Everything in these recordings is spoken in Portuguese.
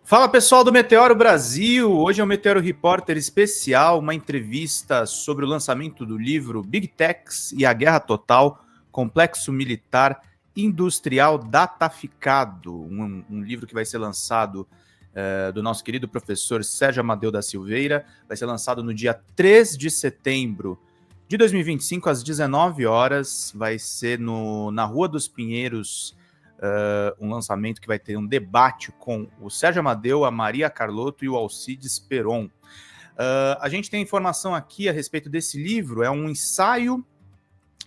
Fala pessoal do Meteoro Brasil, hoje é o Meteoro Repórter especial, uma entrevista sobre o lançamento do livro Big Techs e a Guerra Total, Complexo Militar Industrial Dataficado, um livro que vai ser lançado do nosso querido professor Sérgio Amadeu da Silveira, vai ser lançado no dia 3 de setembro de 2025, às 19 horas, vai ser na Rua dos Pinheiros, um lançamento que vai ter um debate com o Sérgio Amadeu, a Maria Carlotto e o Alcides Peron. A gente tem informação aqui a respeito desse livro, é um ensaio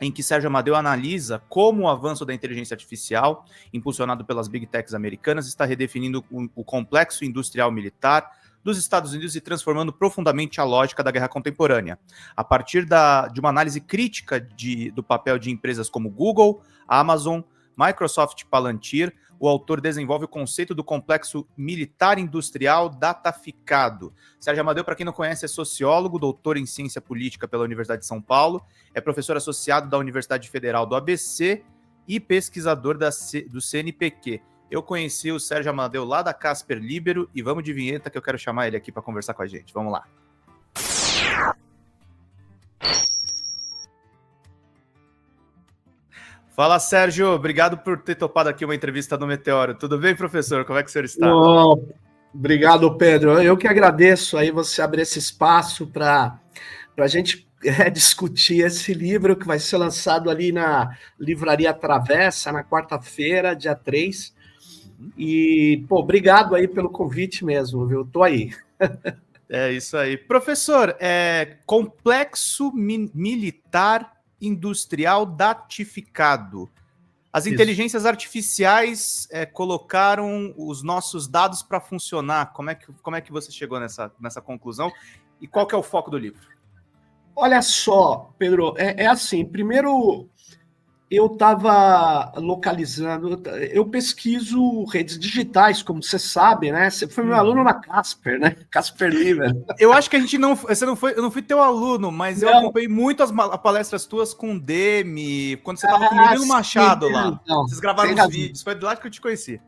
em que Sérgio Amadeu analisa como o avanço da inteligência artificial, impulsionado pelas Big Techs americanas, está redefinindo o complexo industrial militar dos Estados Unidos e transformando profundamente a lógica da guerra contemporânea. A partir de uma análise crítica do papel de empresas como Google, Amazon, Microsoft e Palantir, o autor desenvolve o conceito do complexo militar industrial dataficado. Sérgio Amadeu, para quem não conhece, é sociólogo, doutor em ciência política pela Universidade de São Paulo, é professor associado da Universidade Federal do ABC e pesquisador do CNPq. Eu conheci o Sérgio Amadeu lá da Casper Libero e vamos de vinheta que eu quero chamar ele aqui para conversar com a gente. Vamos lá. Fala, Sérgio. Obrigado por ter topado aqui uma entrevista no Meteoro. Tudo bem, professor? Como é que o senhor está? Obrigado, Pedro. Eu que agradeço aí você abrir esse espaço para a gente discutir esse livro que vai ser lançado ali na Livraria Travessa, na quarta-feira, dia 3. E, obrigado aí pelo convite mesmo, viu? Tô aí. É isso aí. Professor, complexo militar industrial datificado. As inteligências artificiais colocaram os nossos dados para funcionar. Como é que você chegou nessa conclusão? E qual que é o foco do livro? Olha só, Pedro, assim, primeiro eu estava localizando, eu pesquiso redes digitais, como você sabe, né? Você foi meu aluno na Casper, né? Casper Libero. Eu acho que eu não fui teu aluno, mas eu acompanhei muito as palestras tuas com o Demi, quando você estava com o Murilo Machado lá. Então, vocês gravaram uns vídeos, foi de lá que eu te conheci.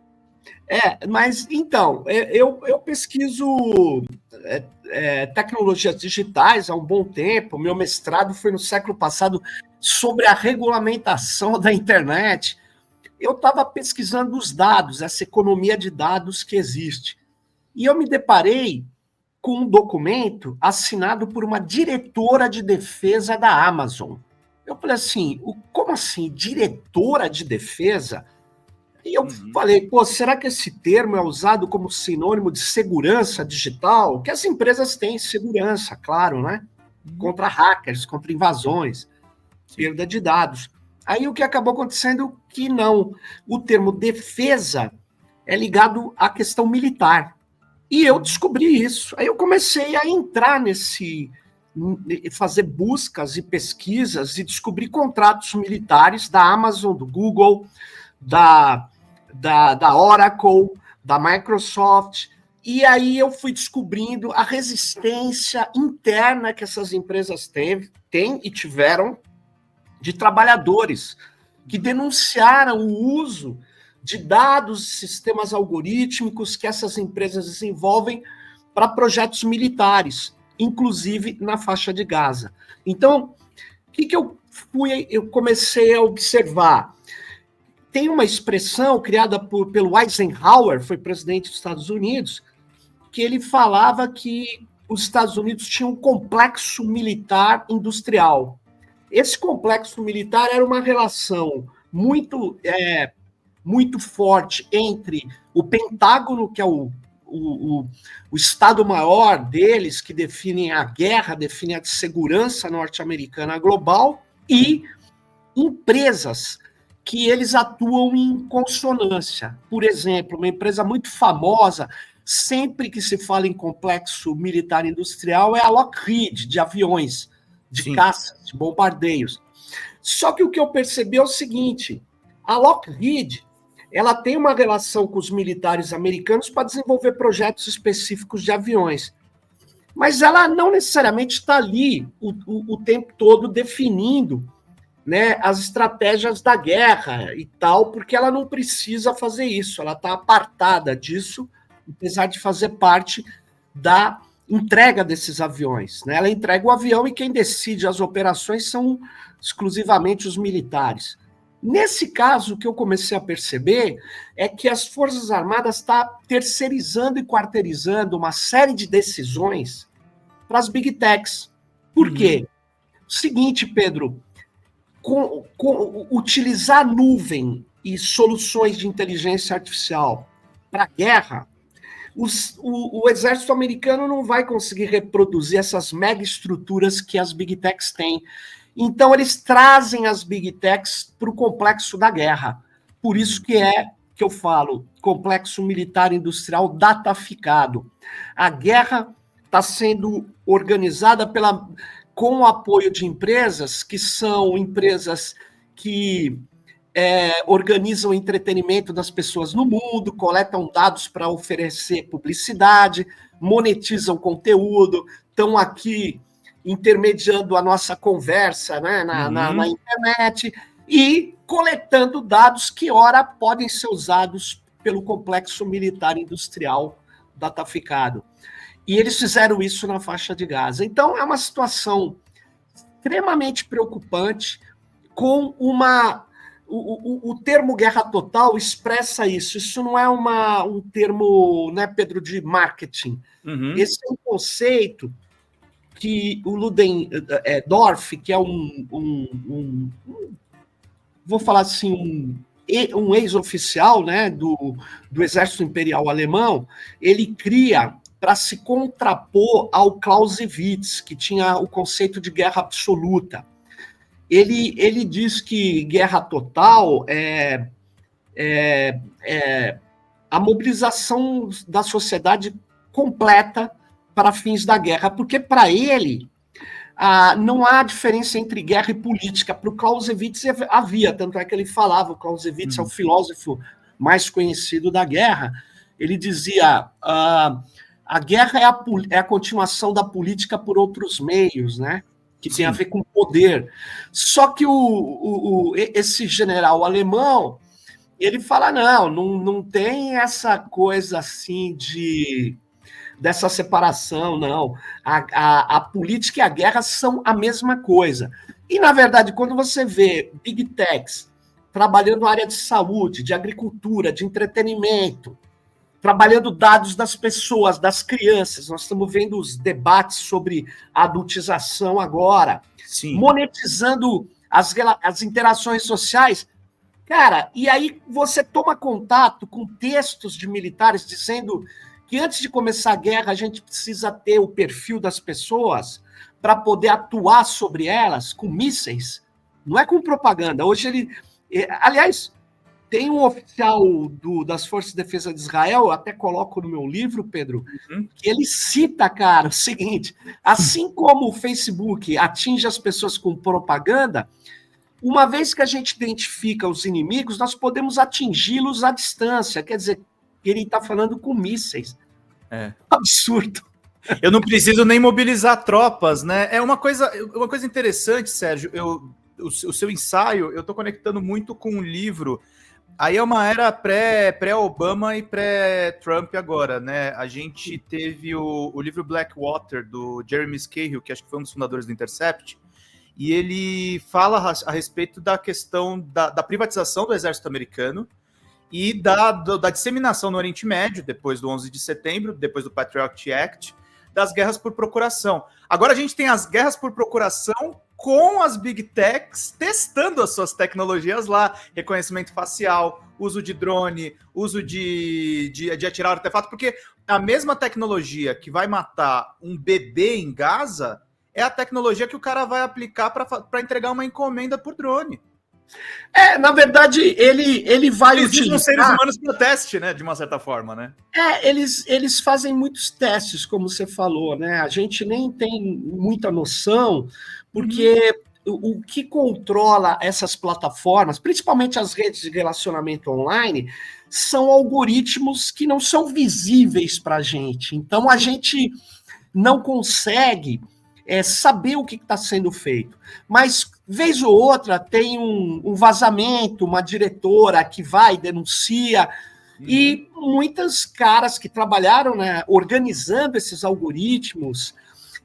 Mas então, eu pesquiso tecnologias digitais há um bom tempo. Meu mestrado foi no século passado sobre a regulamentação da internet. Eu estava pesquisando os dados, essa economia de dados que existe. E eu me deparei com um documento assinado por uma diretora de defesa da Amazon. Eu falei assim, como assim, diretora de defesa? E eu falei, será que esse termo é usado como sinônimo de segurança digital? Que as empresas têm segurança, claro, né? Contra hackers, contra invasões, perda de dados. Aí o que acabou acontecendo que não. O termo defesa é ligado à questão militar. E eu descobri isso. Aí eu comecei a entrar fazer buscas e pesquisas e descobrir contratos militares da Amazon, do Google, da Oracle, da Microsoft, e aí eu fui descobrindo a resistência interna que essas empresas têm e tiveram de trabalhadores que denunciaram o uso de dados e sistemas algorítmicos que essas empresas desenvolvem para projetos militares, inclusive na faixa de Gaza. Então, o que eu comecei a observar? Tem uma expressão criada pelo Eisenhower, foi presidente dos Estados Unidos, que ele falava que os Estados Unidos tinham um complexo militar industrial. Esse complexo militar era uma relação muito forte entre o Pentágono, que é o Estado-Maior deles, que define a guerra, define a segurança norte-americana global, e empresas que eles atuam em consonância. Por exemplo, uma empresa muito famosa, sempre que se fala em complexo militar industrial, é a Lockheed, de aviões, de caças, de bombardeios. Só que o que eu percebi é o seguinte, a Lockheed, ela tem uma relação com os militares americanos para desenvolver projetos específicos de aviões. Mas ela não necessariamente está ali o tempo todo definindo, né, as estratégias da guerra e tal, porque ela não precisa fazer isso, ela está apartada disso apesar de fazer parte da entrega desses aviões, né? Ela entrega o avião e quem decide as operações são exclusivamente os militares. Nesse caso, o que eu comecei a perceber é que as Forças Armadas estão terceirizando e quarteirizando uma série de decisões para as Big Techs. Por quê? Seguinte, Pedro, utilizar a nuvem e soluções de inteligência artificial para a guerra, o exército americano não vai conseguir reproduzir essas mega estruturas que as Big Techs têm. Então, eles trazem as Big Techs para o complexo da guerra. Por isso que eu falo, complexo militar industrial dataficado. A guerra está sendo organizada com o apoio de empresas que são empresas que organizam o entretenimento das pessoas no mundo, coletam dados para oferecer publicidade, monetizam conteúdo, estão aqui intermediando a nossa conversa, né, na internet e coletando dados que, ora, podem ser usados pelo complexo militar industrial dataficado. E eles fizeram isso na faixa de Gaza. Então, é uma situação extremamente preocupante, com o termo guerra total expressa isso. Isso não é um termo, né, Pedro, de marketing. Esse é um conceito que o Ludendorff, que é vou falar assim, um ex-oficial, né, do Exército Imperial Alemão, ele cria para se contrapor ao Clausewitz, que tinha o conceito de guerra absoluta. Ele diz que guerra total é a mobilização da sociedade completa para fins da guerra, porque para ele não há diferença entre guerra e política. Para o Clausewitz havia, tanto é que ele falava, o Clausewitz é o filósofo mais conhecido da guerra, ele dizia, a guerra é a continuação da política por outros meios, né? Que tem a ver com poder. Só que esse general alemão, ele fala, não tem essa coisa assim dessa separação, não. A política e a guerra são a mesma coisa. E, na verdade, quando você vê Big Techs trabalhando na área de saúde, de agricultura, de entretenimento, trabalhando dados das pessoas, das crianças. Nós estamos vendo os debates sobre a adultização agora. Sim. Monetizando as interações sociais. Cara, e aí você toma contato com textos de militares dizendo que antes de começar a guerra a gente precisa ter o perfil das pessoas para poder atuar sobre elas com mísseis. Não é com propaganda. Hoje aliás, tem um oficial das Forças de Defesa de Israel, eu até coloco no meu livro, Pedro, que ele cita, cara, o seguinte, assim como o Facebook atinge as pessoas com propaganda, uma vez que a gente identifica os inimigos, nós podemos atingi-los à distância, quer dizer, ele está falando com mísseis. Absurdo. Eu não preciso nem mobilizar tropas, né? É uma coisa interessante, Sérgio, o seu ensaio, eu estou conectando muito com um livro. Aí é uma era pré-Obama e pré-Trump agora, né? A gente teve o livro Blackwater, do Jeremy Scahill, que acho que foi um dos fundadores do Intercept, e ele fala a respeito da questão da privatização do exército americano e da disseminação no Oriente Médio, depois do 11 de setembro, depois do Patriot Act, das guerras por procuração. Agora a gente tem as guerras por procuração com as Big Techs testando as suas tecnologias lá, reconhecimento facial, uso de drone, uso de atirar artefato, porque a mesma tecnologia que vai matar um bebê em Gaza é a tecnologia que o cara vai aplicar para entregar uma encomenda por drone. Na verdade, ele vai utilizar... Os seres humanos para teste, né, de uma certa forma, né? Eles fazem muitos testes, como você falou, né? A gente nem tem muita noção, porque o que controla essas plataformas, principalmente as redes de relacionamento online, são algoritmos que não são visíveis para a gente. Então, a gente não consegue saber o que está sendo feito. Mas, vez ou outra, tem um vazamento, uma diretora que vai, denuncia, E muitas caras que trabalharam, né, organizando esses algoritmos,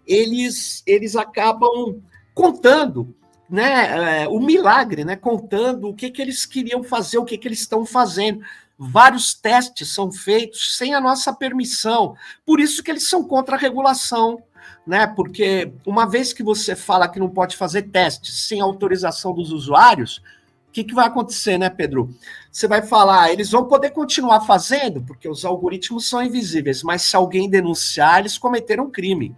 eles acabam contando, né, o milagre, né, contando o que eles queriam fazer, o que eles estão fazendo. Vários testes são feitos sem a nossa permissão. Por isso que eles são contra a regulação, né? Porque uma vez que você fala que não pode fazer testes sem autorização dos usuários, o que vai acontecer, né, Pedro? Você vai falar, eles vão poder continuar fazendo, porque os algoritmos são invisíveis, mas se alguém denunciar, eles cometeram um crime.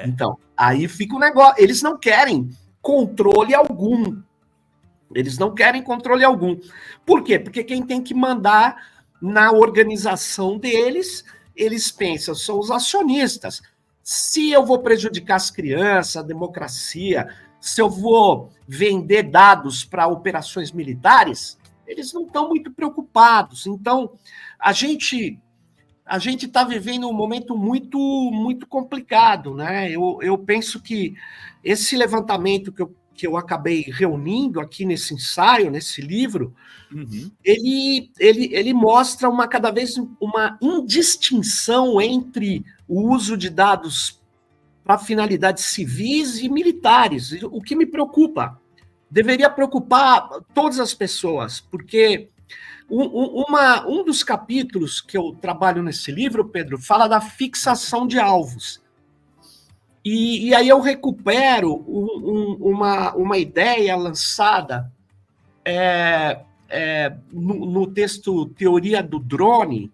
Então, aí fica o negócio. Eles não querem controle algum. Eles não querem controle algum. Por quê? Porque quem tem que mandar na organização deles, eles pensam, são os acionistas. Se eu vou prejudicar as crianças, a democracia, se eu vou vender dados para operações militares, eles não estão muito preocupados. Então, a gente está vivendo um momento muito, muito complicado, né? Eu penso que esse levantamento que eu acabei reunindo aqui nesse ensaio, nesse livro, ele mostra cada vez uma indistinção entre o uso de dados para finalidades civis e militares, o que me preocupa. Deveria preocupar todas as pessoas, porque um dos capítulos que eu trabalho nesse livro, Pedro, fala da fixação de alvos. E aí eu recupero uma ideia lançada no texto Teoria do Drone,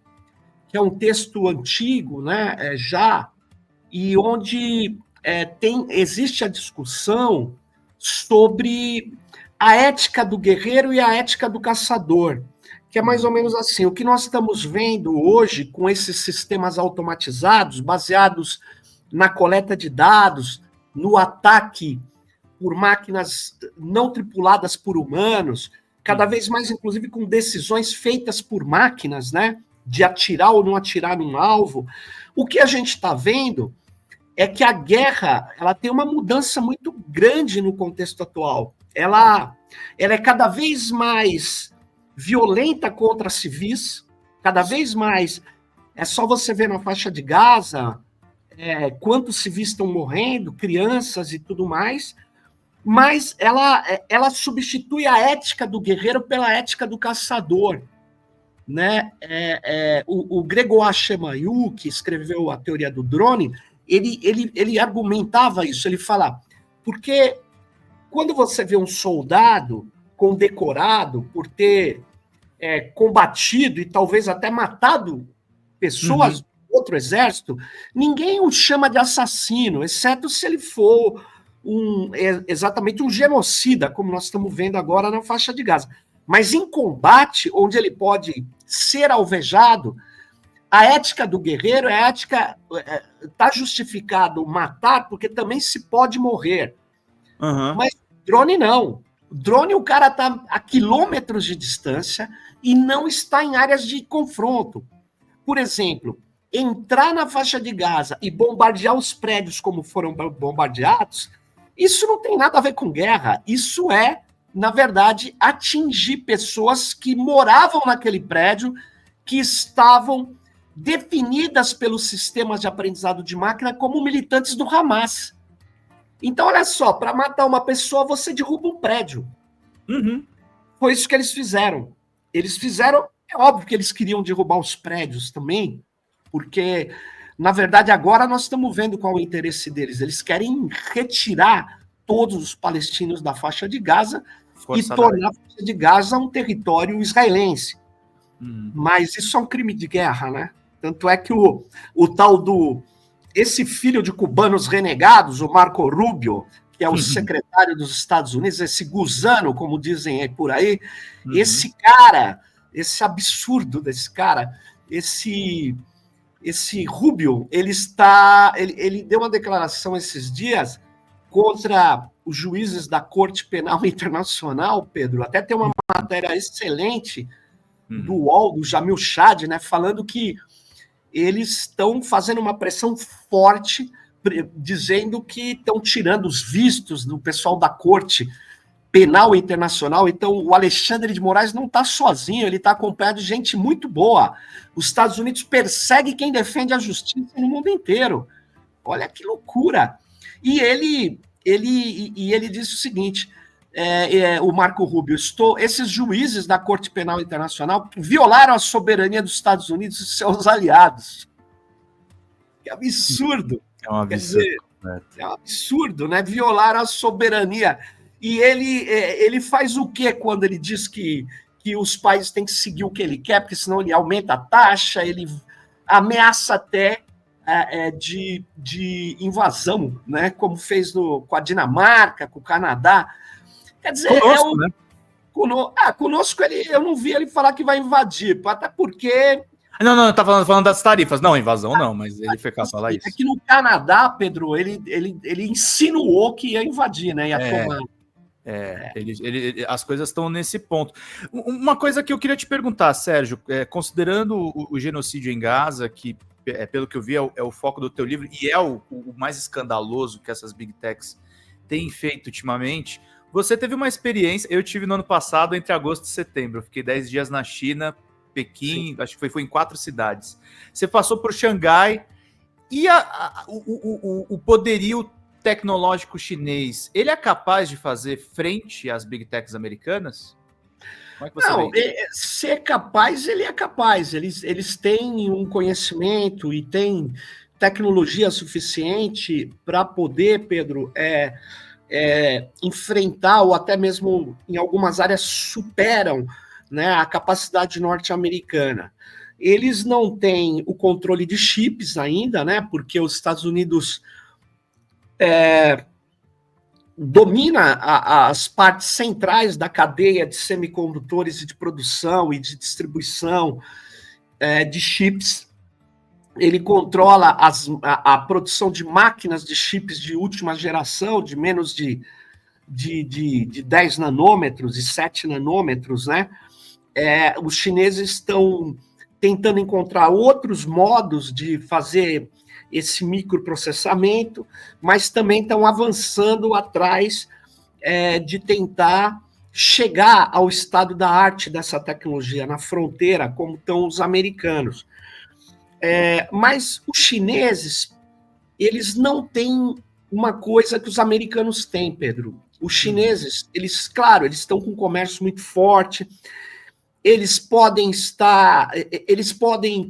que é um texto antigo, né, e onde existe a discussão sobre a ética do guerreiro e a ética do caçador, que é mais ou menos assim, o que nós estamos vendo hoje com esses sistemas automatizados, baseados na coleta de dados, no ataque por máquinas não tripuladas por humanos, cada vez mais, inclusive, com decisões feitas por máquinas, né, de atirar ou não atirar num alvo. O que a gente está vendo é que a guerra ela tem uma mudança muito grande no contexto atual. Ela é cada vez mais violenta contra civis, cada vez mais. É só você ver na faixa de Gaza quantos civis estão morrendo, crianças e tudo mais, mas ela substitui a ética do guerreiro pela ética do caçador. Né? O Gregor Chemayu, que escreveu a Teoria do Drone, ele argumentava isso, ele fala, porque quando você vê um soldado condecorado por ter combatido e talvez até matado pessoas do outro exército, ninguém o chama de assassino, exceto se ele for exatamente um genocida, como nós estamos vendo agora na faixa de Gaza. Mas em combate, onde ele pode ser alvejado, a ética do guerreiro está justificado matar, porque também se pode morrer. Mas drone não. Drone, o cara está a quilômetros de distância e não está em áreas de confronto. Por exemplo, entrar na faixa de Gaza e bombardear os prédios como foram bombardeados, isso não tem nada a ver com guerra. Isso na verdade, atingir pessoas que moravam naquele prédio, que estavam definidas pelos sistemas de aprendizado de máquina como militantes do Hamas. Então, olha só, para matar uma pessoa, você derruba um prédio. Foi isso que eles fizeram. Eles fizeram, é óbvio que eles queriam derrubar os prédios também, porque, na verdade, agora nós estamos vendo qual é o interesse deles. Eles querem retirar todos os palestinos da faixa de Gaza e tornar a faixa de Gaza um território israelense. Mas isso é um crime de guerra, né? Tanto é que o tal esse filho de cubanos renegados, o Marco Rubio, que é o secretário dos Estados Unidos, esse gusano, como dizem aí por aí, esse cara, esse absurdo desse cara, esse Rubio, ele deu uma declaração esses dias contra os juízes da Corte Penal Internacional, Pedro, até tem uma matéria excelente do UOL, do Jamil Chad, né, falando que eles estão fazendo uma pressão forte, dizendo que estão tirando os vistos do pessoal da Corte Penal Internacional. Então, o Alexandre de Moraes não está sozinho, ele está acompanhado de gente muito boa. Os Estados Unidos perseguem quem defende a justiça no mundo inteiro. Olha que loucura! E ele disse o seguinte, o Marco Rubio, esses juízes da Corte Penal Internacional violaram a soberania dos Estados Unidos e seus aliados. Que absurdo! É um absurdo. Quer dizer, é um absurdo, né? Violar a soberania. E ele faz o quê quando ele diz que os países têm que seguir o que ele quer, porque senão ele aumenta a taxa, ele ameaça até de invasão, né? Como fez com a Dinamarca, com o Canadá. Quer dizer, conosco, né? Conosco eu não vi ele falar que vai invadir, até porque... Não, tá falando das tarifas. Não, invasão não, mas ele foi capaz de falar isso. É que no Canadá, Pedro, ele insinuou que ia invadir, né? Ia tomar... As coisas estão nesse ponto. Uma coisa que eu queria te perguntar, Sérgio, considerando o genocídio em Gaza, que, pelo que eu vi, é o foco do teu livro, e é o mais escandaloso que essas Big Techs têm feito ultimamente, você teve uma experiência, eu tive no ano passado, entre agosto e setembro, eu fiquei 10 dias na China, Pequim, sim, acho que foi em 4 cidades. Você passou por Xangai, e o poderio tecnológico chinês, ele é capaz de fazer frente às Big Techs americanas? Como é que você vê? Ser capaz, ele é capaz. Eles têm um conhecimento e têm tecnologia suficiente para poder, Pedro, enfrentar, ou até mesmo em algumas áreas superam, né, a capacidade norte-americana. Eles não têm o controle de chips ainda, né, porque os Estados Unidos domina as partes centrais da cadeia de semicondutores e de produção e de distribuição de chips. Ele controla a produção de máquinas de chips de última geração, de menos de 10 nanômetros e 7 nanômetros, né? Os chineses estão tentando encontrar outros modos de fazer esse microprocessamento, mas também estão avançando atrás de tentar chegar ao estado da arte dessa tecnologia, na fronteira, como estão os americanos. Mas os chineses, eles não têm uma coisa que os americanos têm, Pedro. Os chineses, eles estão com um comércio muito forte, eles podem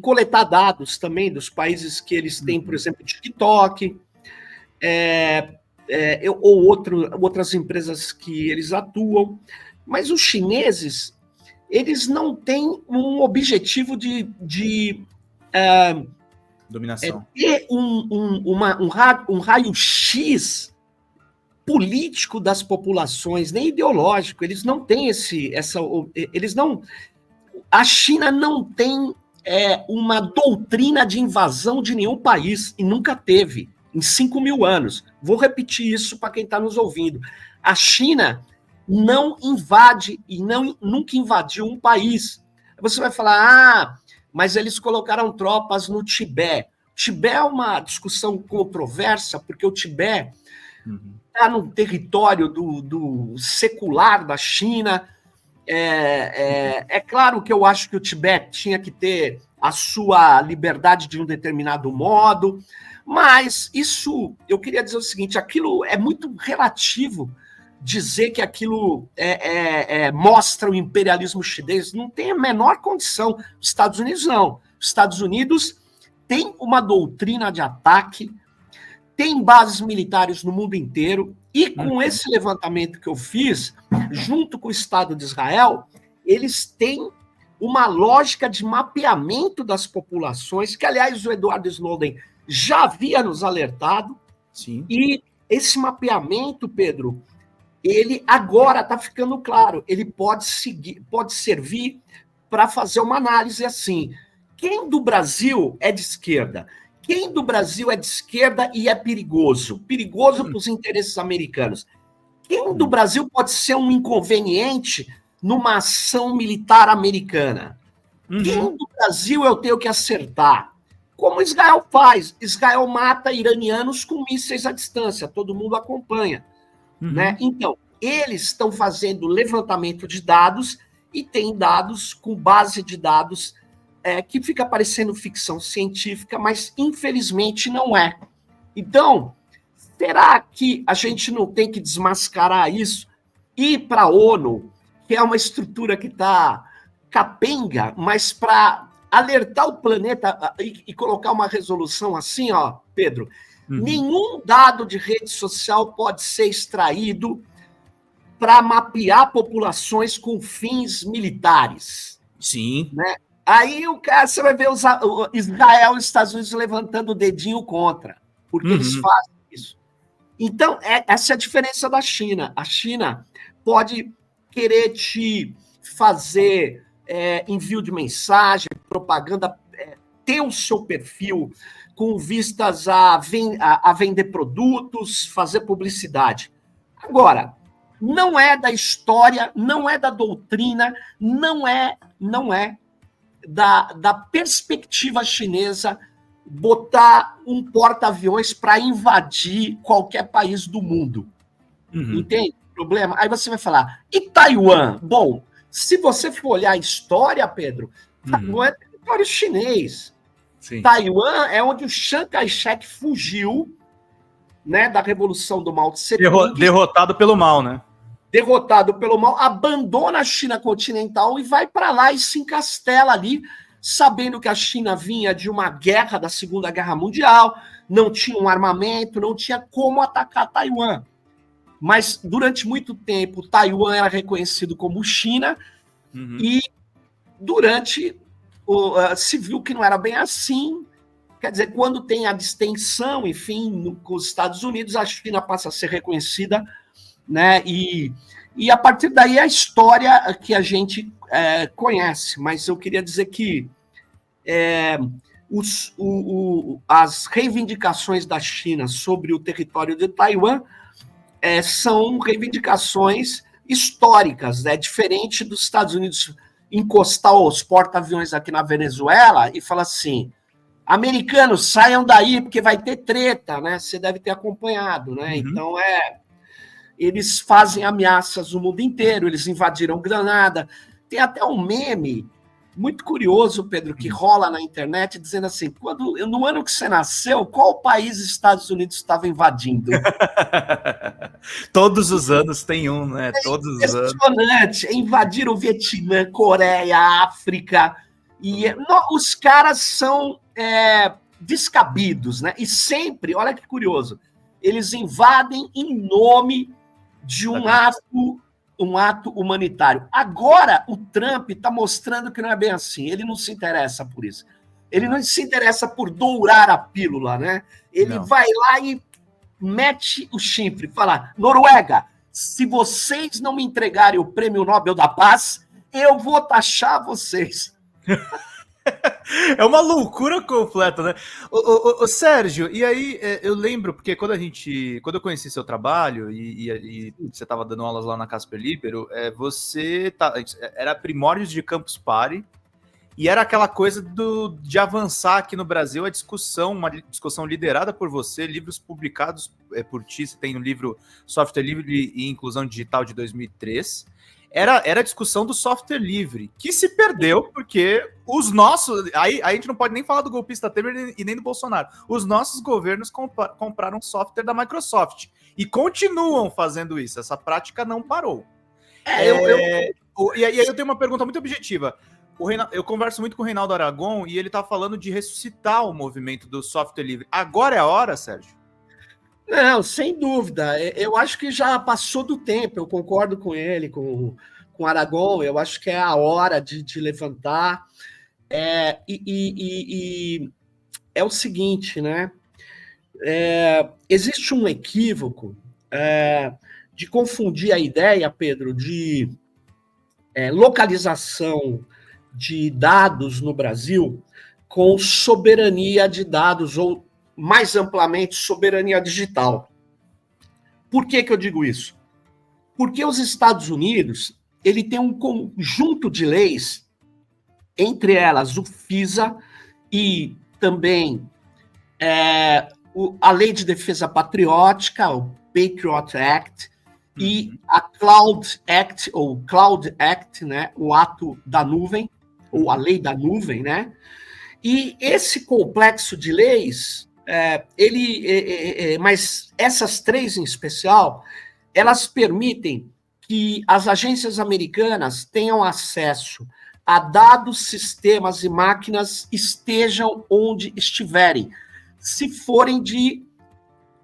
coletar dados também dos países que eles têm, por exemplo, TikTok, ou outras empresas que eles atuam, mas os chineses, eles não têm um objetivo de dominação. Ter um raio-x político das populações, nem ideológico. Eles não têm a China não tem uma doutrina de invasão de nenhum país, e nunca teve, em 5.000 anos. Vou repetir isso para quem está nos ouvindo. A China não invade e nunca invadiu um país. Você vai falar, mas eles colocaram tropas no Tibete. Tibete é uma discussão controversa, porque o Tibete está no território do secular da China. É claro que eu acho que o Tibete tinha que ter a sua liberdade de um determinado modo, mas isso, eu queria dizer o seguinte, aquilo é muito relativo, dizer que aquilo mostra o imperialismo chinês, não tem a menor condição. Os Estados Unidos não. Os Estados Unidos têm uma doutrina de ataque, tem bases militares no mundo inteiro, e com esse levantamento que eu fiz, junto com o Estado de Israel, eles têm uma lógica de mapeamento das populações, que, aliás, o Edward Snowden já havia nos alertado. Sim. E esse mapeamento, Pedro, ele agora está ficando claro, ele pode servir para fazer uma análise assim. Quem do Brasil é de esquerda? Quem do Brasil é de esquerda e é perigoso? Perigoso para os interesses americanos. Quem do Brasil pode ser um inconveniente numa ação militar americana? Quem do Brasil eu tenho que acertar? Como Israel faz. Israel mata iranianos com mísseis à distância, todo mundo acompanha. Né? Então, eles estão fazendo levantamento de dados e tem dados com base de dados que fica parecendo ficção científica, mas infelizmente não é. Então, será que a gente não tem que desmascarar isso e ir para a ONU, que é uma estrutura que está capenga, mas para alertar o planeta e colocar uma resolução assim, ó, Pedro, nenhum dado de rede social pode ser extraído para mapear populações com fins militares. Sim. Né? Aí você vai ver Israel e os Estados Unidos levantando o dedinho contra, porque eles fazem isso. Então, essa é a diferença da China. A China pode querer te fazer envio de mensagem, propaganda, ter o seu perfil com vistas a vender produtos, fazer publicidade. Agora, não é da história, não é da doutrina, não é da perspectiva chinesa botar um porta-aviões para invadir qualquer país do mundo. Entende o problema? Aí você vai falar, e Taiwan? Bom, se você for olhar a história, Pedro, não é território chinês. Sim. Taiwan é onde o Chiang Kai-shek fugiu, né, da Revolução do Mao Tse-tung. Derrotado pelo mal, né? Derrotado pelo mal, abandona a China continental e vai para lá e se encastela ali, sabendo que a China vinha de uma guerra da Segunda Guerra Mundial, não tinha um armamento, não tinha como atacar Taiwan. Mas, durante muito tempo, Taiwan era reconhecido como China, e durante se viu que não era bem assim. Quer dizer, quando tem a distensão, enfim, com os Estados Unidos, a China passa a ser reconhecida, né? E a partir daí a história que a gente conhece. Mas eu queria dizer que as reivindicações da China sobre o território de Taiwan são reivindicações históricas, né? Diferente dos Estados Unidos encostar os porta-aviões aqui na Venezuela e falar assim: americanos, saiam daí porque vai ter treta, né? Você deve ter acompanhado, né? Então eles fazem ameaças no mundo inteiro, eles invadiram Granada. Tem até um meme muito curioso, Pedro, que rola na internet, dizendo assim, no ano que você nasceu, qual país os Estados Unidos estava invadindo? Todos os anos tem um, né? Todos os anos. Impressionante. Invadiram o Vietnã, Coreia, África. E os caras são descabidos, né? E sempre, olha que curioso, eles invadem em nome de um ato humanitário. Agora, o Trump está mostrando que não é bem assim. Ele não se interessa por isso. Ele não se interessa por dourar a pílula, né? Ele vai lá e mete o chifre, fala: Noruega, se vocês não me entregarem o Prêmio Nobel da Paz, eu vou taxar vocês. É uma loucura completa, né? Ô, Sérgio, e aí eu lembro, porque quando eu conheci seu trabalho e você estava dando aulas lá na Casper Libero, era primórdios de Campus Party, e era aquela coisa de avançar aqui no Brasil a discussão, uma discussão liderada por você, livros publicados por ti. Você tem o livro Software Livre e Inclusão Digital de 2003. Era a discussão do software livre, que se perdeu porque os nossos... Aí a gente não pode nem falar do golpista Temer e nem do Bolsonaro. Os nossos governos compraram software da Microsoft e continuam fazendo isso. Essa prática não parou. E aí eu tenho uma pergunta muito objetiva. Eu converso muito com o Reinaldo Aragon e ele está falando de ressuscitar o movimento do software livre. Agora é a hora, Sérgio? Não, sem dúvida. Eu acho que já passou do tempo. Eu concordo com ele, com o Aragon. Eu acho que é a hora de levantar. É o seguinte, né? Existe um equívoco de confundir a ideia, Pedro, de localização de dados no Brasil com soberania de dados, ou mais amplamente, soberania digital. Por que eu digo isso? Porque os Estados Unidos, ele tem um conjunto de leis, entre elas o FISA e também a Lei de Defesa Patriótica, o Patriot Act, e a Cloud Act, ou Cloud Act, né, o ato da nuvem, ou a lei da nuvem, né? E esse complexo de leis, mas essas três em especial, elas permitem que as agências americanas tenham acesso a dados, sistemas e máquinas estejam onde estiverem, se forem de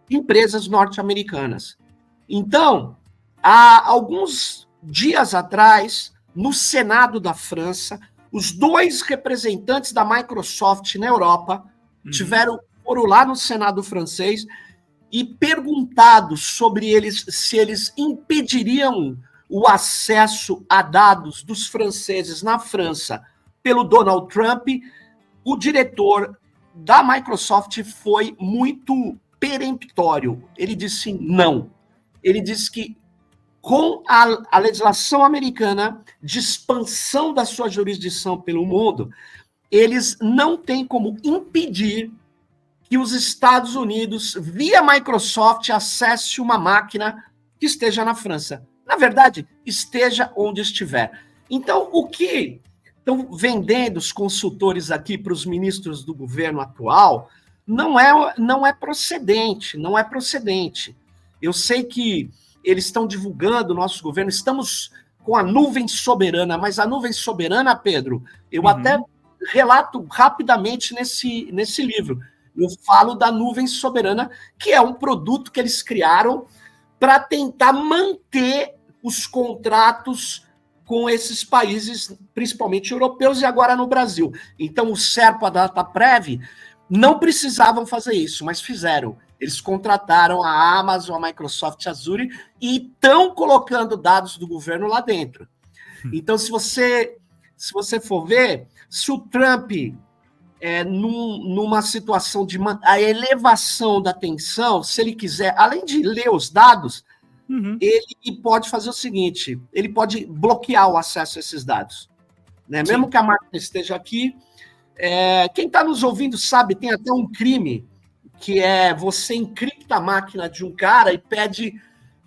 empresas norte-americanas. Então, há alguns dias atrás, no Senado da França, os 2 representantes da Microsoft na Europa foram lá no Senado francês e perguntados sobre se eles impediriam o acesso a dados dos franceses na França pelo Donald Trump, o diretor da Microsoft foi muito peremptório. Ele disse não. Ele disse que com a legislação americana de expansão da sua jurisdição pelo mundo, eles não têm como impedir que os Estados Unidos, via Microsoft, acesse uma máquina que esteja na França. Na verdade, esteja onde estiver. Então, o que estão vendendo os consultores aqui para os ministros do governo atual não é procedente, não é procedente. Eu sei que eles estão divulgando, nosso governo, estamos com a nuvem soberana, mas a nuvem soberana, Pedro, eu até relato rapidamente nesse livro. Eu falo da nuvem soberana, que é um produto que eles criaram para tentar manter os contratos com esses países, principalmente europeus, e agora no Brasil. Então, o SERPO, a DataPrev, não precisavam fazer isso, mas fizeram. Eles contrataram a Amazon, a Microsoft Azure e estão colocando dados do governo lá dentro. Então, se você for ver, se o Trump, numa situação de a elevação da tensão, se ele quiser, além de ler os dados, ele pode fazer o seguinte, ele pode bloquear o acesso a esses dados. Né? Mesmo que a máquina esteja aqui, quem está nos ouvindo sabe, tem até um crime, que é você encripta a máquina de um cara e pede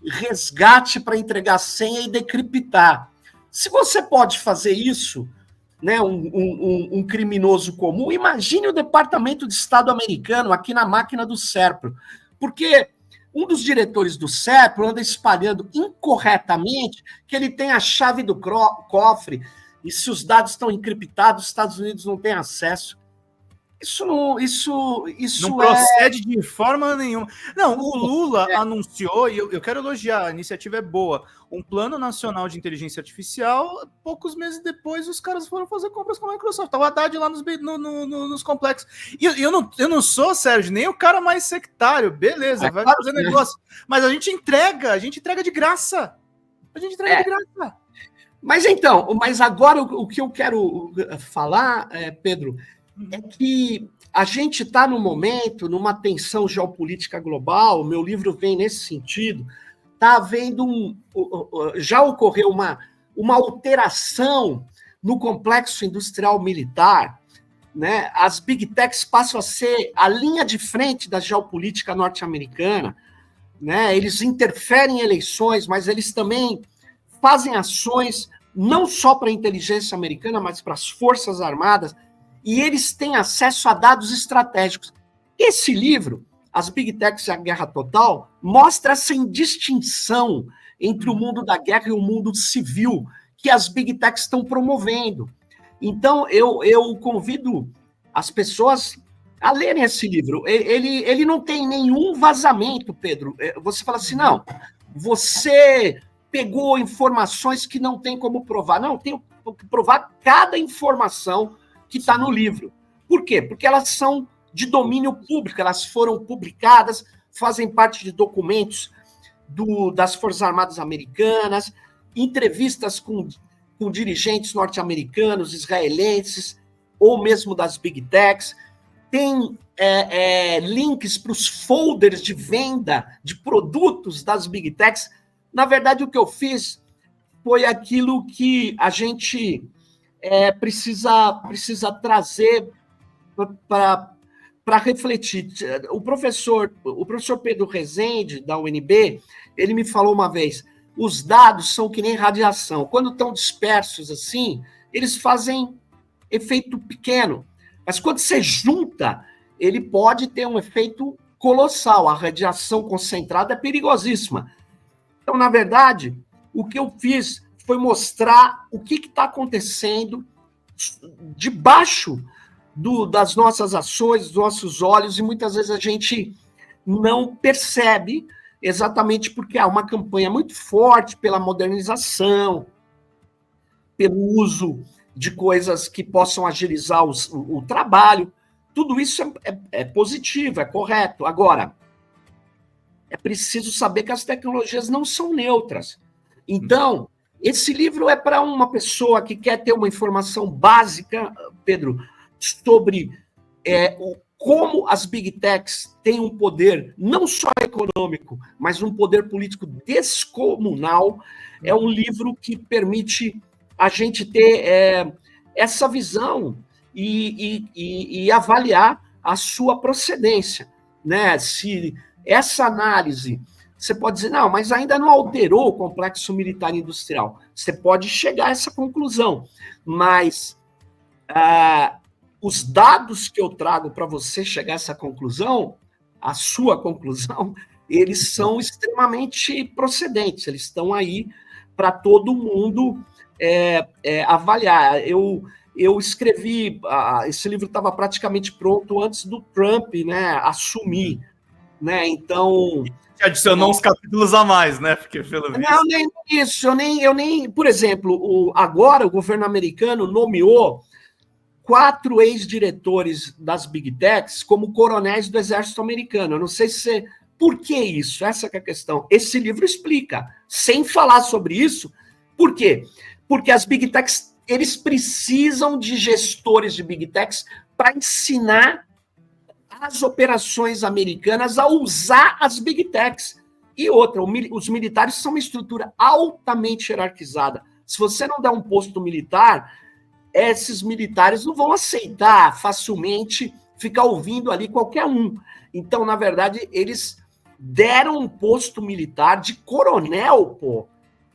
resgate para entregar a senha e decriptar. Se você pode fazer isso, né, um criminoso comum, imagine o Departamento de Estado americano aqui na máquina do SERPRO, porque um dos diretores do SERPRO anda espalhando incorretamente que ele tem a chave do cofre e se os dados estão encriptados, os Estados Unidos não têm acesso. Isso não procede de forma nenhuma. Não, o Lula anunciou, e eu quero elogiar, a iniciativa é boa, um plano nacional de inteligência artificial. Poucos meses depois, os caras foram fazer compras com a Microsoft. Tá o Haddad lá nos complexos. E eu não sou, Sérgio, nem o cara mais sectário. Beleza, vai fazer negócio. Mas a gente entrega de graça. A gente entrega de graça. Mas agora o que eu quero falar, Pedro, é que a gente está no momento, numa tensão geopolítica global, meu livro vem nesse sentido, está havendo já ocorreu uma alteração no complexo industrial militar, né? As Big Techs passam a ser a linha de frente da geopolítica norte-americana, né? Eles interferem em eleições, mas eles também fazem ações não só para a inteligência americana, mas para as Forças Armadas, e eles têm acesso a dados estratégicos. Esse livro, As Big Techs e a Guerra Total, mostra essa indistinção entre o mundo da guerra e o mundo civil que as Big Techs estão promovendo. Então, eu convido as pessoas a lerem esse livro. Ele não tem nenhum vazamento, Pedro. Você fala assim, não, você pegou informações que não tem como provar. Não, tem que provar cada informação que está no livro. Por quê? Porque elas são de domínio público, elas foram publicadas, fazem parte de documentos das Forças Armadas Americanas, entrevistas com dirigentes norte-americanos, israelenses, ou mesmo das Big Techs, tem links para os folders de venda de produtos das Big Techs. Na verdade, o que eu fiz foi aquilo que a gente precisa trazer para refletir. O professor Pedro Rezende, da UNB, ele me falou uma vez, os dados são que nem radiação. Quando estão dispersos assim, eles fazem efeito pequeno. Mas quando você junta, ele pode ter um efeito colossal. A radiação concentrada é perigosíssima. Então, na verdade, o que eu fiz foi mostrar o que está acontecendo debaixo das nossas ações, dos nossos olhos, e muitas vezes a gente não percebe, exatamente porque há uma campanha muito forte pela modernização, pelo uso de coisas que possam agilizar o trabalho. Tudo isso é positivo, é correto. Agora, é preciso saber que as tecnologias não são neutras. Então, esse livro é para uma pessoa que quer ter uma informação básica, Pedro, sobre como as big techs têm um poder não só econômico, mas um poder político descomunal. É um livro que permite a gente ter essa visão e avaliar a sua procedência, né? Se essa análise, você pode dizer, não, mas ainda não alterou o complexo militar industrial. Você pode chegar a essa conclusão, mas os dados que eu trago para você chegar a essa conclusão, a sua conclusão, eles são extremamente procedentes, eles estão aí para todo mundo avaliar. Eu escrevi, esse livro estava praticamente pronto antes do Trump, né, assumir, né? Então adicionou uns capítulos a mais, né? Porque pelo visto... Não, nem isso, eu nem, por exemplo, agora o governo americano nomeou 4 ex-diretores das Big Techs como coronéis do exército americano. Eu não sei se você... Por que isso? Essa que é a questão. Esse livro explica, sem falar sobre isso. Por quê? Porque as Big Techs, eles precisam de gestores de Big Techs para ensinar as operações americanas a usar as Big Techs. E outra, os militares são uma estrutura altamente hierarquizada. Se você não der um posto militar, esses militares não vão aceitar facilmente ficar ouvindo ali qualquer um. Então, na verdade, eles deram um posto militar de coronel, pô.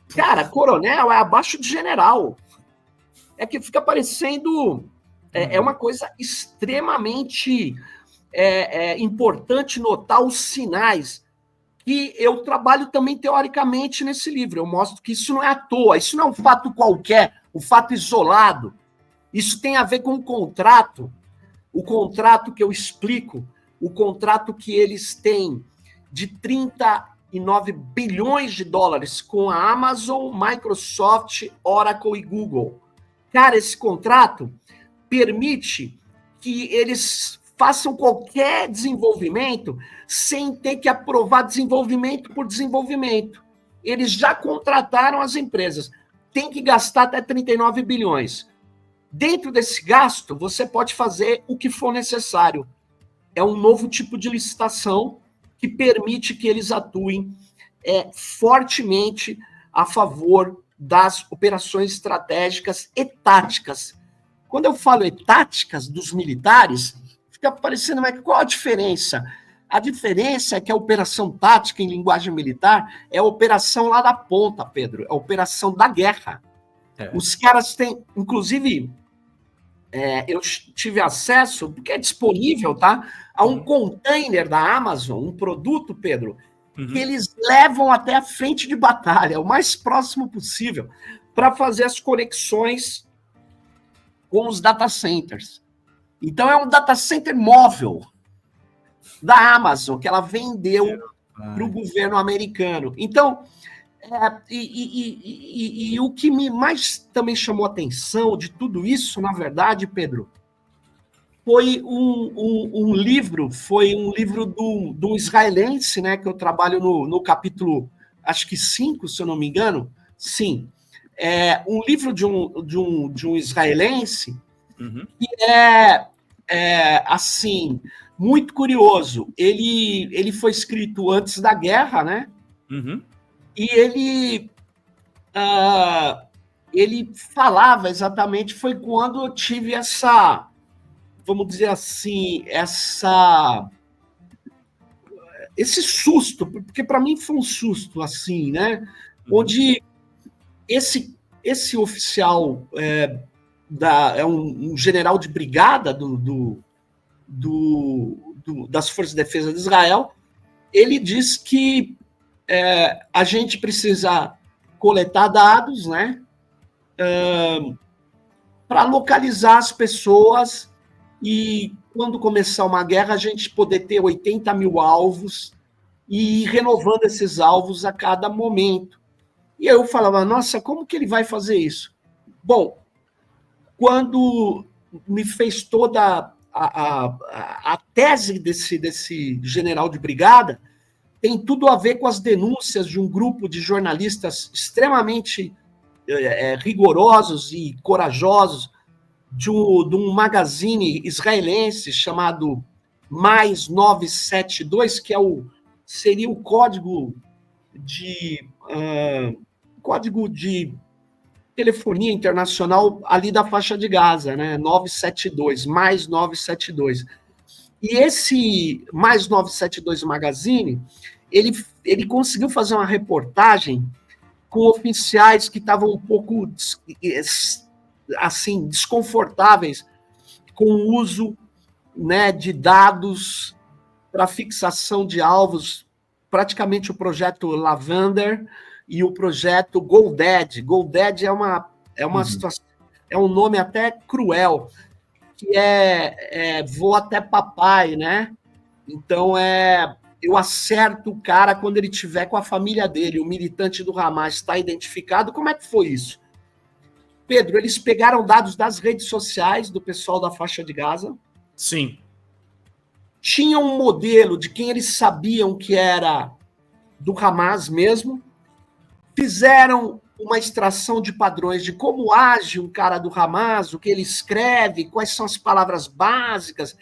Cara, coronel é abaixo de general. É que fica parecendo... É uma coisa extremamente importante notar os sinais que eu trabalho também teoricamente nesse livro. Eu mostro que isso não é à toa, isso não é um fato qualquer, um fato isolado. Isso tem a ver com o contrato que eu explico, o contrato que eles têm de 39 bilhões de dólares com a Amazon, Microsoft, Oracle e Google. Cara, esse contrato permite que eles façam qualquer desenvolvimento sem ter que aprovar desenvolvimento por desenvolvimento. Eles já contrataram as empresas. Tem que gastar até 39 bilhões. Dentro desse gasto, você pode fazer o que for necessário. É um novo tipo de licitação que permite que eles atuem fortemente a favor das operações estratégicas e táticas. Quando eu falo táticas dos militares, fica parecendo, mas qual a diferença? A diferença é que a operação tática em linguagem militar é a operação lá da ponta, Pedro, é a operação da guerra. Os caras têm, inclusive... eu tive acesso, porque é disponível, tá? A um container da Amazon, um produto, Pedro, que eles levam até a frente de batalha, o mais próximo possível, para fazer as conexões com os data centers. Então, é um data center móvel da Amazon, que ela vendeu para o governo americano. Então, o que me mais também chamou a atenção de tudo isso, na verdade, Pedro, foi um livro de um israelense, né, que eu trabalho no capítulo, acho que 5, se eu não me engano, sim, um livro de um israelense que assim, muito curioso. Ele foi escrito antes da guerra, né? E ele falava exatamente, foi quando eu tive essa, vamos dizer assim, esse susto, porque para mim foi um susto, assim, né? onde esse oficial é um general de brigada das Forças de Defesa de Israel. Ele diz que a gente precisa coletar dados, né, para localizar as pessoas e, quando começar uma guerra, a gente poder ter 80 mil alvos e ir renovando esses alvos a cada momento. E eu falava, nossa, como que ele vai fazer isso? Bom, quando me fez toda a tese desse general de brigada, tem tudo a ver com as denúncias de um grupo de jornalistas extremamente rigorosos e corajosos de um magazine israelense chamado Mais 972, que seria o código de telefonia internacional ali da faixa de Gaza, né? 972, Mais 972. E esse Mais 972 Magazine, ele conseguiu fazer uma reportagem com oficiais que estavam um pouco assim desconfortáveis com o uso, né, de dados para fixação de alvos, praticamente o projeto Lavender e o projeto Golded. Golded é uma situação, é um nome até cruel, que vou até papai, né? Então eu acerto o cara quando ele estiver com a família dele, o militante do Hamas está identificado. Como é que foi isso? Pedro, eles pegaram dados das redes sociais do pessoal da faixa de Gaza. Sim. Tinham um modelo de quem eles sabiam que era do Hamas mesmo. Fizeram uma extração de padrões de como age um cara do Hamas, o que ele escreve, quais são as palavras básicas.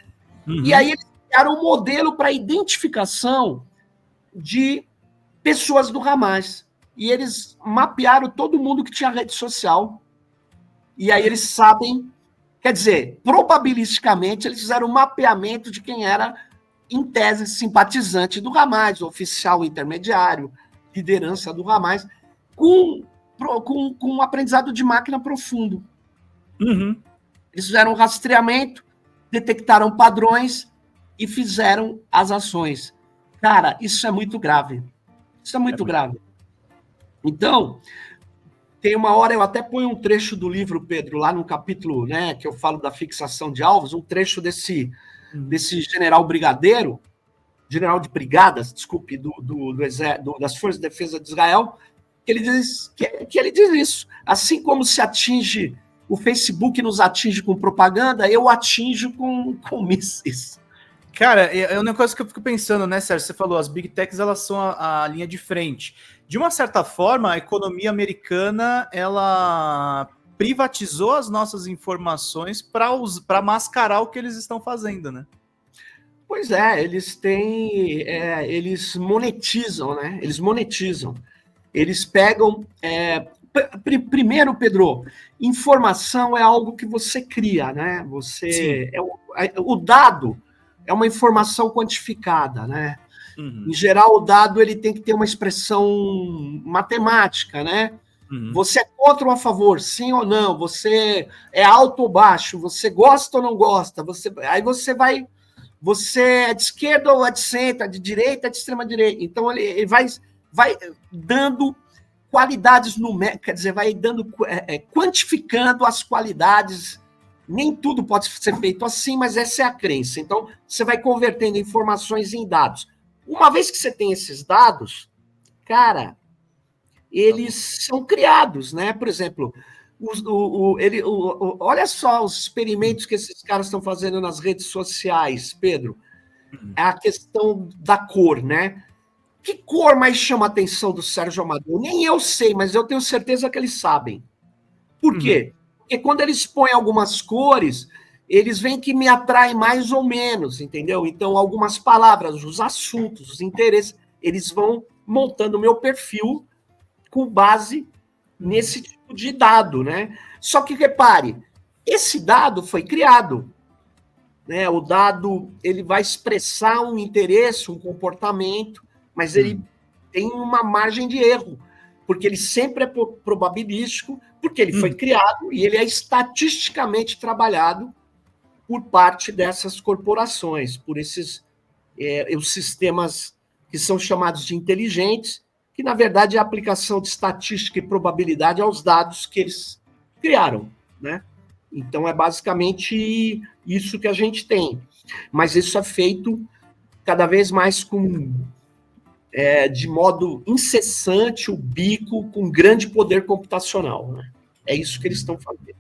E aí eles criaram um modelo para identificação de pessoas do Hamas. E eles mapearam todo mundo que tinha rede social. E aí eles sabem, quer dizer, probabilisticamente, eles fizeram um mapeamento de quem era, em tese, simpatizante do Hamas, oficial intermediário, liderança do Hamas, com um aprendizado de máquina profundo. Eles fizeram um rastreamento, detectaram padrões e fizeram as ações. Cara, isso é muito grave. Isso é muito grave. Então, tem uma hora, eu até ponho um trecho do livro, Pedro, lá no capítulo, né, que eu falo da fixação de alvos, um trecho desse general brigadeiro, general de brigadas, desculpe, das Forças de Defesa de Israel, que ele diz isso. Assim como se atinge, o Facebook nos atinge com propaganda, eu atinjo com mísseis. Cara, é um negócio que eu fico pensando, né, Sérgio? Você falou, as Big Techs, elas são a linha de frente. De uma certa forma, a economia americana, ela privatizou as nossas informações para mascarar o que eles estão fazendo, né? Pois é, eles monetizam, né? Eles monetizam. Eles pegam... primeiro, Pedro, informação é algo que você cria, né? O dado é uma informação quantificada, né? Em geral, o dado ele tem que ter uma expressão matemática, né? Você é contra ou a favor, sim ou não? Você é alto ou baixo? Você gosta ou não gosta? Aí você vai... Você é de esquerda ou é de centro? É de direita ou de extrema direita? Então, ele vai dando qualidades numéricas, quer dizer, vai dando, quantificando as qualidades. Nem tudo pode ser feito assim, mas essa é a crença. Então, você vai convertendo informações em dados. Uma vez que você tem esses dados, cara, eles são criados, né? Por exemplo, olha só os experimentos que esses caras estão fazendo nas redes sociais, Pedro. É a questão da cor, né? Que cor mais chama a atenção do Sérgio Amador? Nem eu sei, mas eu tenho certeza que eles sabem. Por quê? Porque quando eles põem algumas cores, eles veem que me atraem mais ou menos, entendeu? Então, algumas palavras, os assuntos, os interesses, eles vão montando o meu perfil com base nesse tipo de dado, né? Só que, repare, esse dado foi criado, né? O dado, ele vai expressar um interesse, um comportamento, mas ele tem uma margem de erro, porque ele sempre é probabilístico, porque ele foi criado e ele é estatisticamente trabalhado por parte dessas corporações, por esses os sistemas que são chamados de inteligentes, que, na verdade, é a aplicação de estatística e probabilidade aos dados que eles criaram, né? Então, é basicamente isso que a gente tem. Mas isso é feito cada vez mais de modo incessante, ubíquo, com grande poder computacional, né? É isso que eles estão fazendo.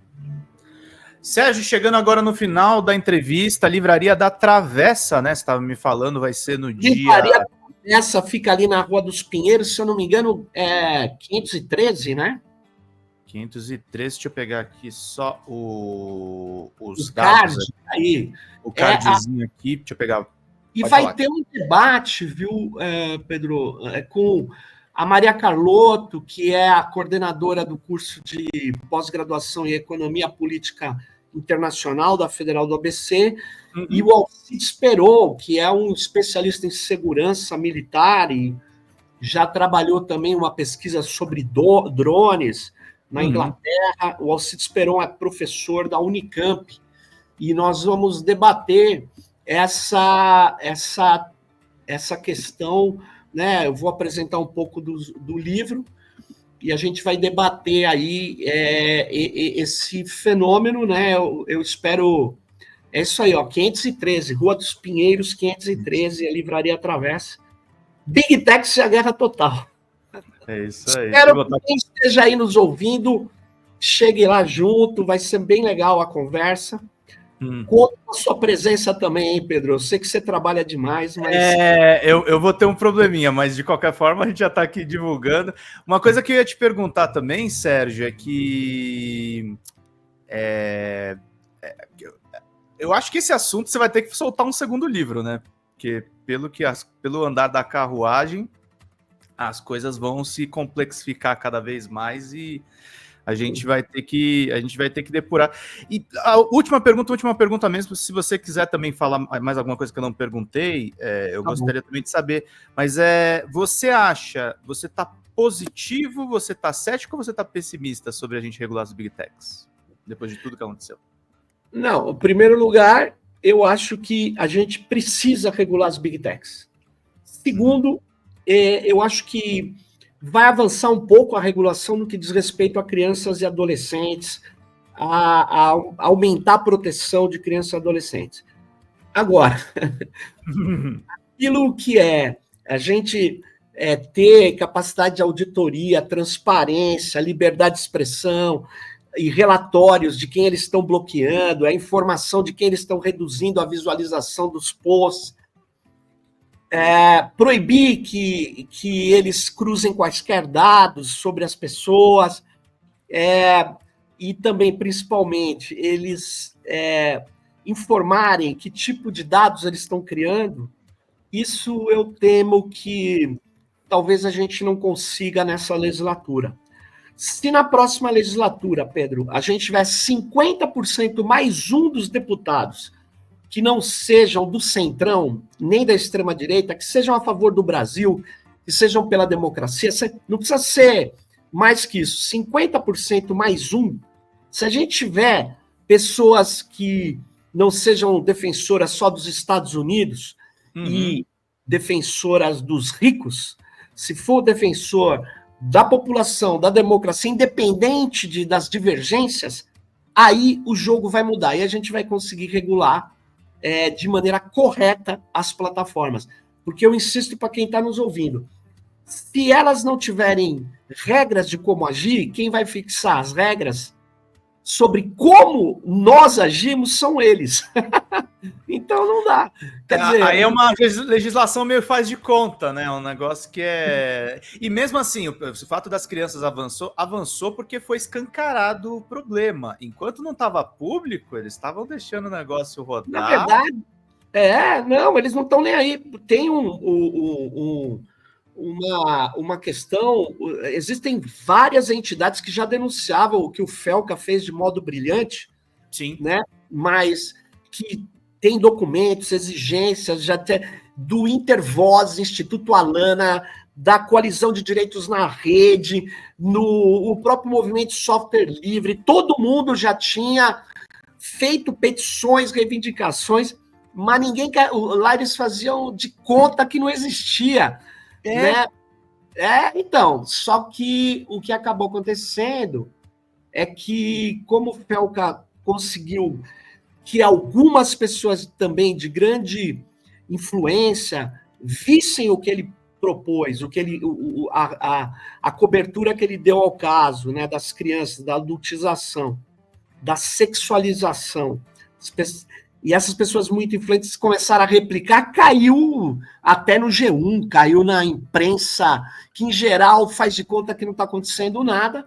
Sérgio, chegando agora no final da entrevista, a Livraria da Travessa, né? Você estava me falando, vai ser no Livraria dia... da Travessa fica ali na Rua dos Pinheiros, se eu não me engano, 513, né? 513, deixa eu pegar aqui só os dados. Card, aí. O cardzinho aqui, deixa eu pegar. E vai ter um debate, viu, Pedro, com a Maria Carlotto, que é a coordenadora do curso de pós-graduação em Economia Política Internacional da Federal do ABC, e o Alcides Peron, que é um especialista em segurança militar e já trabalhou também uma pesquisa sobre drones na Inglaterra. O Alcides Peron é professor da Unicamp, e nós vamos debater essa questão, né? Eu vou apresentar um pouco do livro e a gente vai debater aí esse fenômeno, né? Eu espero... É isso aí, ó, 513, Rua dos Pinheiros, 513, a Livraria Travessa. Big Techs e a Guerra Total. É isso aí. Espero que quem esteja aí nos ouvindo chegue lá junto, vai ser bem legal a conversa. Conta com a sua presença também, hein, Pedro? Eu sei que você trabalha demais, mas... Eu vou ter um probleminha, mas de qualquer forma a gente já está aqui divulgando. Uma coisa que eu ia te perguntar também, Sérgio, é que... eu acho que esse assunto você vai ter que soltar um segundo livro, né? Porque pelo andar da carruagem, as coisas vão se complexificar cada vez mais e a gente vai ter que depurar. E a última pergunta mesmo, se você quiser também falar mais alguma coisa que eu não perguntei, eu gostaria também de saber, mas você está positivo, você está cético ou você está pessimista sobre a gente regular as Big Techs, depois de tudo que aconteceu? Não, em primeiro lugar, eu acho que a gente precisa regular as Big Techs. Segundo, eu acho que vai avançar um pouco a regulação no que diz respeito a crianças e adolescentes, a aumentar a proteção de crianças e adolescentes. Agora, aquilo que a gente ter capacidade de auditoria, transparência, liberdade de expressão e relatórios de quem eles estão bloqueando, a informação de quem eles estão reduzindo a visualização dos posts, proibir que eles cruzem quaisquer dados sobre as pessoas, e também, principalmente, eles informarem que tipo de dados eles estão criando. Isso eu temo que talvez a gente não consiga nessa legislatura. Se na próxima legislatura, Pedro, a gente tiver 50% mais um dos deputados que não sejam do centrão, nem da extrema-direita, que sejam a favor do Brasil, que sejam pela democracia, não precisa ser mais que isso, 50% mais um. Se a gente tiver pessoas que não sejam defensoras só dos Estados Unidos e defensoras dos ricos, se for defensor da população, da democracia, independente das divergências, aí o jogo vai mudar e a gente vai conseguir regular de maneira correta as plataformas. Porque eu insisto para quem está nos ouvindo, se elas não tiverem regras de como agir, quem vai fixar as regras sobre como nós agimos são eles. Então não dá. Quer dizer, aí é uma legislação meio faz de conta, né? Um negócio que é... E mesmo assim, o fato das crianças avançou porque foi escancarado o problema. Enquanto não estava público, eles estavam deixando o negócio rodar. Na verdade, não, eles não estão nem aí. Tem uma questão, existem várias entidades que já denunciavam o que o Felca fez de modo brilhante, sim, né? Mas que tem documentos, exigências, já do Intervoz, Instituto Alana, da coalizão de direitos na rede, o próprio movimento software livre, todo mundo já tinha feito petições, reivindicações, mas ninguém... Lá eles faziam de conta que não existia, né? Então, só que o que acabou acontecendo é que, como o Felca conseguiu que algumas pessoas também de grande influência vissem o que ele propôs, a cobertura que ele deu ao caso, né, das crianças, da adultização, da sexualização. E essas pessoas muito influentes começaram a replicar, caiu até no G1, caiu na imprensa, que em geral faz de conta que não está acontecendo nada,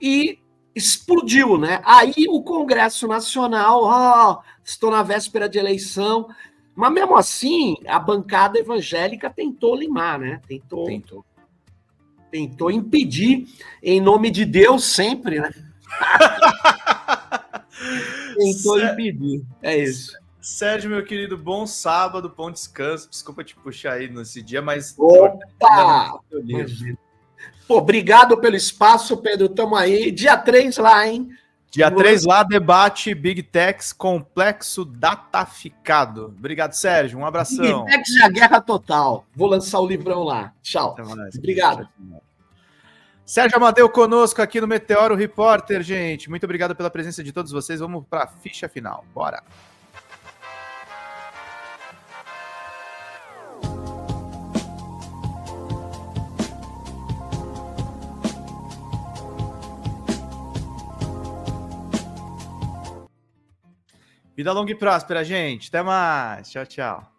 e explodiu, né? Aí o Congresso Nacional, estou na véspera de eleição, mas mesmo assim a bancada evangélica tentou limar, né? Tentou impedir, em nome de Deus sempre, né? Tentou impedir, é isso. Sérgio, meu querido, bom sábado, bom descanso. Desculpa te puxar aí nesse dia, mas... Opa! Pô, obrigado pelo espaço, Pedro. Tamo aí. Dia 3 lá, hein? Dia 3 lá, debate Big Techs Complexo Dataficado. Obrigado, Sérgio. Um abração. Big Techs e a Guerra Total. Vou lançar o livrão lá. Tchau. Obrigado. Sérgio Amadeu conosco aqui no Meteoro Repórter, gente. Muito obrigado pela presença de todos vocês. Vamos para a ficha final. Bora. Vida longa e próspera, gente. Até mais. Tchau, tchau.